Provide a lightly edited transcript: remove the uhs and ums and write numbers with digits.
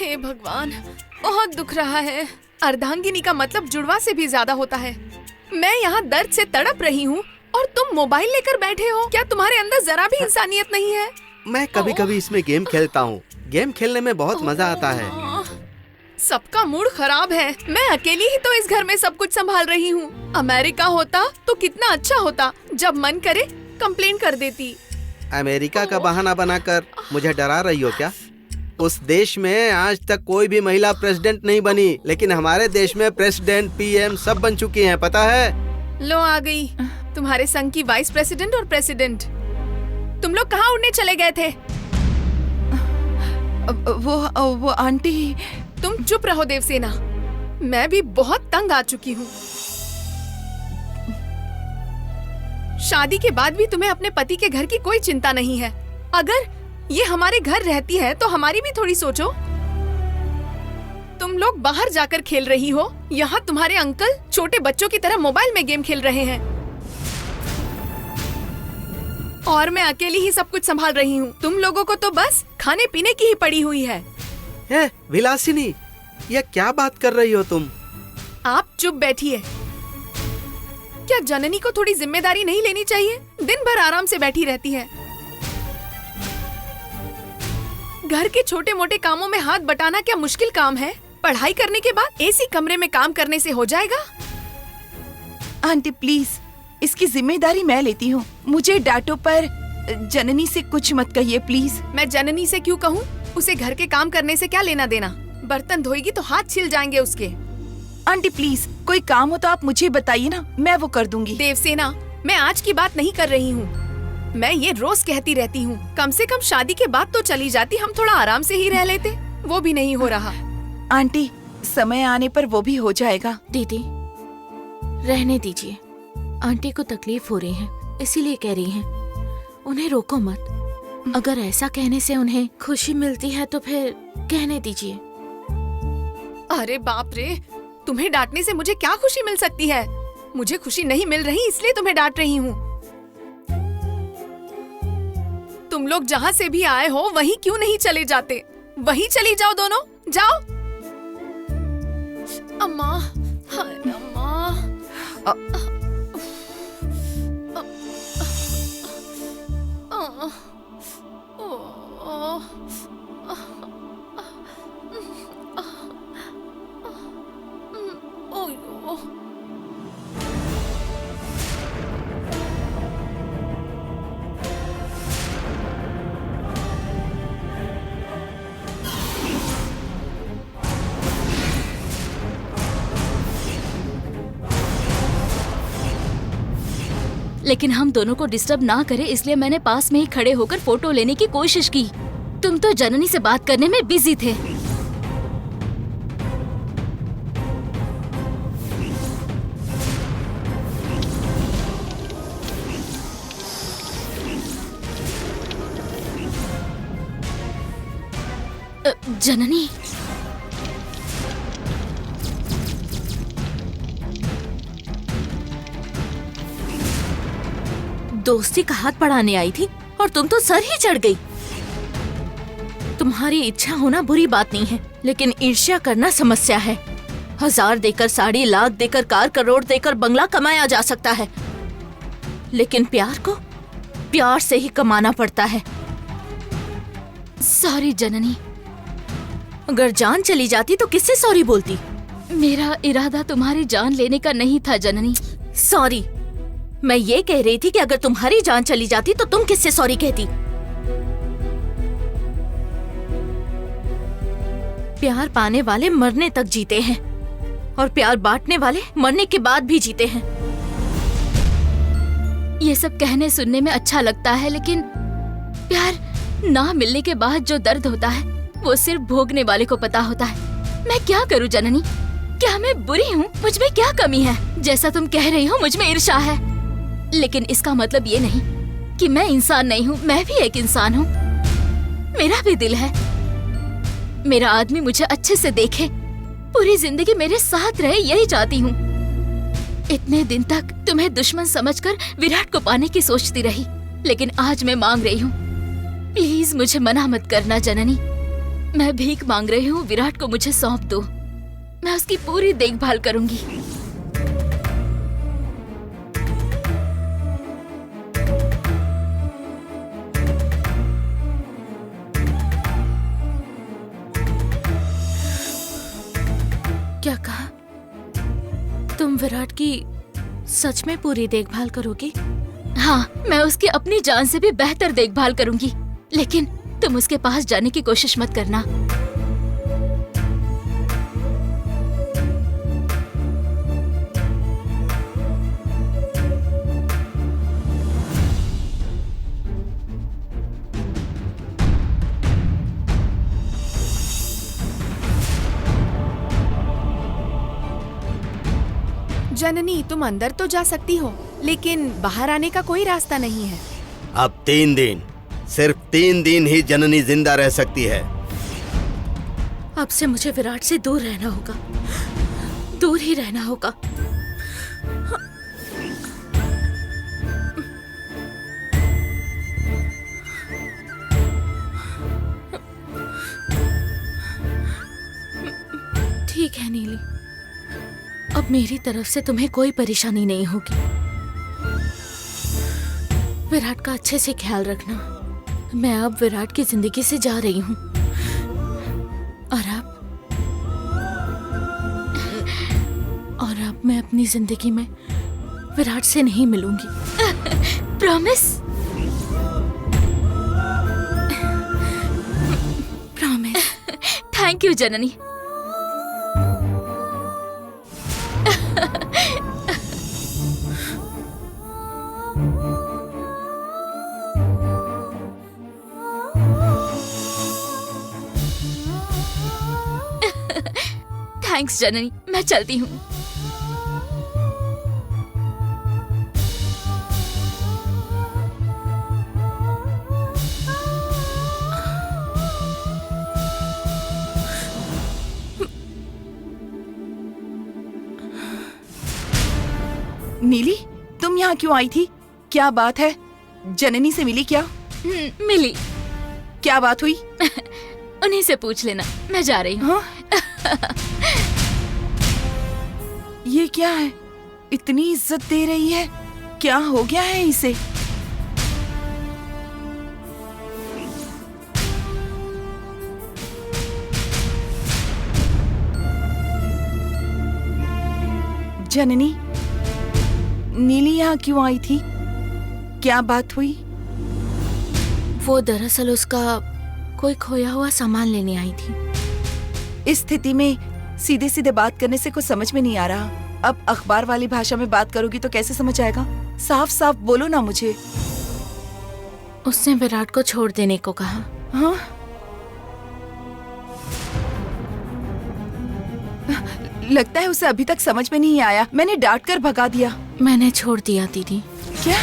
हे भगवान, बहुत दुख रहा है। अर्धांगिनी का मतलब जुड़वा से भी ज्यादा होता है। मैं यहाँ दर्द से तड़प रही हूँ और तुम मोबाइल लेकर बैठे हो। क्या तुम्हारे अंदर जरा भी इंसानियत नहीं है? मैं कभी कभी इसमें गेम खेलता हूँ। गेम खेलने में बहुत मजा आता है। सबका मूड खराब है। मैं अकेली ही तो इस घर में सब कुछ संभाल रही हूँ। अमेरिका होता तो कितना अच्छा होता, जब मन करे कंप्लेन कर देती। अमेरिका का बहाना बनाकर मुझे डरा रही हो क्या? उस देश में आज तक कोई भी महिला प्रेसिडेंट नहीं बनी, लेकिन हमारे देश में प्रेसिडेंट, पीएम सब बन चुकी हैं, पता है? लो आ गई तुम्हारे संघ की वाइस प्रेसिडेंट और प्रेसिडेंट। तुम लोग कहाँ उड़ने चले गए थे? वो आंटी। तुम चुप रहो देवसेना। मैं भी बहुत तंग आ चुकी हूँ। शादी के बाद भी तुम्हें अपने पति के घर की कोई चिंता नहीं है। अगर ये हमारे घर रहती है तो हमारी भी थोड़ी सोचो। तुम लोग बाहर जाकर खेल रही हो, यहाँ तुम्हारे अंकल छोटे बच्चों की तरह मोबाइल में गेम खेल रहे हैं और मैं अकेली ही सब कुछ संभाल रही हूँ। तुम लोगों को तो बस खाने पीने की ही पड़ी हुई है। विलासिनी, यह क्या बात कर रही हो तुम? आप चुप बैठिए। क्या जननी को थोड़ी जिम्मेदारी नहीं लेनी चाहिए? दिन भर आराम से बैठी रहती है। घर के छोटे मोटे कामों में हाथ बटाना क्या मुश्किल काम है? पढ़ाई करने के बाद एसी कमरे में काम करने से हो जाएगा? आंटी प्लीज, इसकी जिम्मेदारी मैं लेती हूँ। मुझे डांटो पर जननी से कुछ मत कहिए प्लीज। मैं जननी से क्यों कहूँ? उसे घर के काम करने से क्या लेना देना? बर्तन धोएगी तो हाथ छिल जाएंगे उसके। आंटी प्लीज, कोई काम हो तो आप मुझे बताइए ना, मैं वो कर दूंगी। देवसेना, मैं आज की बात नहीं कर रही हूँ। मैं ये रोज कहती रहती हूँ, कम से कम शादी के बाद तो चली जाती, हम थोड़ा आराम से ही रह लेते। वो भी नहीं हो रहा। आंटी, समय आने पर वो भी हो जाएगा। दीदी रहने दीजिए, आंटी को तकलीफ हो रही है इसीलिए कह रही हैं। उन्हें रोको मत। अगर ऐसा कहने से उन्हें खुशी मिलती है तो फिर कहने दीजिए। अरे बाप रे, तुम्हें डांटने से मुझे क्या खुशी मिल सकती है? मुझे खुशी नहीं मिल रही इसलिए तुम्हें डांट रही हूँ। तुम लोग जहाँ से भी आए हो वहीं क्यों नहीं चले जाते? वहीं चली जाओ दोनों, जाओ। अम्मा, हाय अम्मा। लेकिन हम दोनों को डिस्टर्ब ना करे इसलिए मैंने पास में ही खड़े होकर फोटो लेने की कोशिश की। तुम तो जननी से बात करने में बिजी थे। जननी, दोस्ती का हाथ बढ़ाने आई थी और तुम तो सर ही चढ़ गई। तुम्हारी इच्छा होना बुरी बात नहीं है, लेकिन ईर्ष्या करना समस्या है। 1000 देकर साड़ी, लाख देकर कार, करोड़ देकर बंगला कमाया जा सकता है, लेकिन प्यार को प्यार से ही कमाना पड़ता है। सॉरी जननी, अगर जान चली जाती तो किससे सॉरी बोलती? मेरा इरादा तुम्हारी जान लेने का नहीं था जननी। सॉरी, मैं ये कह रही थी कि अगर तुम्हारी जान चली जाती तो तुम किससे सॉरी कहती? प्यार पाने वाले मरने तक जीते हैं और प्यार बांटने वाले मरने के बाद भी जीते हैं। ये सब कहने सुनने में अच्छा लगता है, लेकिन प्यार ना मिलने के बाद जो दर्द होता है वो सिर्फ भोगने वाले को पता होता है। मैं क्या करूं जननी? क्या मैं बुरी हूँ? मुझ में क्या कमी है? जैसा तुम कह रही हो मुझ में ईर्ष्या है, लेकिन इसका मतलब ये नहीं कि मैं इंसान नहीं हूँ। मैं भी एक इंसान हूँ, मेरा भी दिल है। मेरा आदमी मुझे अच्छे से देखे, पूरी जिंदगी मेरे साथ रहे, यही चाहती हूँ। इतने दिन तक तुम्हें दुश्मन समझकर विराट को पाने की सोचती रही, लेकिन आज मैं मांग रही हूँ, प्लीज मुझे मना मत करना जननी। मैं भीख मांग रही हूँ, विराट को मुझे सौंप दो। मैं उसकी पूरी देखभाल करूंगी। क्या कहा? तुम विराट की सच में पूरी देखभाल करोगी? हाँ, मैं उसकी अपनी जान से भी बेहतर देखभाल करूंगी, लेकिन तुम उसके पास जाने की कोशिश मत करना। जननी, तुम अंदर तो जा सकती हो, लेकिन बाहर आने का कोई रास्ता नहीं है। अब 3 दिन, सिर्फ 3 दिन ही जननी जिंदा रह सकती है। अब से मुझे विराट से दूर रहना होगा, दूर ही रहना होगा। ठीक है नीली, अब मेरी तरफ से तुम्हें कोई परेशानी नहीं होगी। विराट का अच्छे से ख्याल रखना। मैं अब विराट की जिंदगी से जा रही हूँ और अब मैं अपनी जिंदगी में विराट से नहीं मिलूंगी। Promise? Promise. Thank you Janani. Thanks Janani, मैं चलती हूँ। नीली, तुम यहाँ क्यों आई थी? क्या बात है? जननी से मिली क्या? मिली। क्या बात हुई? उन्हीं से पूछ लेना, मैं जा रही हूँ। हाँ? ये क्या है? इतनी इज्जत दे रही है, क्या हो गया है इसे? जननी, नीली यहाँ क्यों आई थी? क्या बात हुई? वो दरअसल उसका कोई खोया हुआ सामान लेने आई थी। इस स्थिति में सीधे सीधे बात करने से कुछ समझ में नहीं आ रहा। अब अखबार वाली भाषा में बात करोगी तो कैसे समझ आएगा? साफ साफ बोलो ना मुझे। उसने विराट को छोड़ देने को कहा। हाँ? लगता है उसे अभी तक समझ में नहीं आया। मैंने डांट कर भगा दिया। मैंने छोड़ दिया दीदी। क्या?